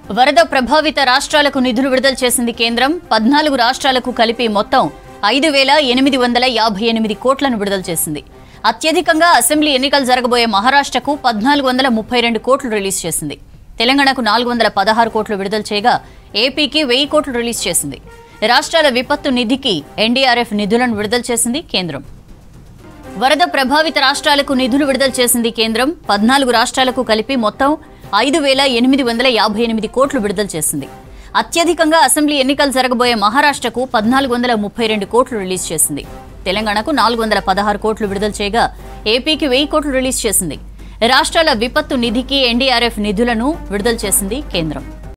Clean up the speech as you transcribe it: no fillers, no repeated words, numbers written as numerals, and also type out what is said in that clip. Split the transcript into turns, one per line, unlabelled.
వరద ప్రభావిత రాష్ట్రాలకు నిధులు విడుదల చేసింది కేంద్రం. 14 రాష్ట్రాలకు కలిపి మొత్తం 5,858 కోట్లను విడుదల చేసింది. అత్యధికంగా అసెంబ్లీ ఎన్నికలు జరగబోయే మహారాష్ట్రకు 1,432 కోట్లు రిలీజ్ చేసింది. తెలంగాణకు 416 కోట్లు విడుదల చేయగా ఏపీకి 1000 కోట్లు రిలీజ్ చేసింది. రాష్ట్రాల విపత్తు నిధికి ఎన్డీఆర్ఎఫ్ నిధులను విడుదల చేసింది కేంద్రం. వరద ప్రభావిత రాష్ట్రాలకు నిధులు విడుదల చేసింది కేంద్రం. 14 రాష్ట్రాలకు కలిపి మొత్తం 5,858 కోట్లు విడుదల చేసింది. అత్యధికంగా అసెంబ్లీ ఎన్నికలు జరగబోయే మహారాష్ట్రకు 1,432 కోట్లు రిలీజ్ చేసింది. తెలంగాణకు 416 కోట్లు విడుదల చేయగా ఏపీకి 1000 కోట్లు రిలీజ్ చేసింది. రాష్ట్రాల విపత్తు నిధికి ఎన్డీఆర్ఎఫ్ నిధులను విడుదల చేసింది కేంద్రం.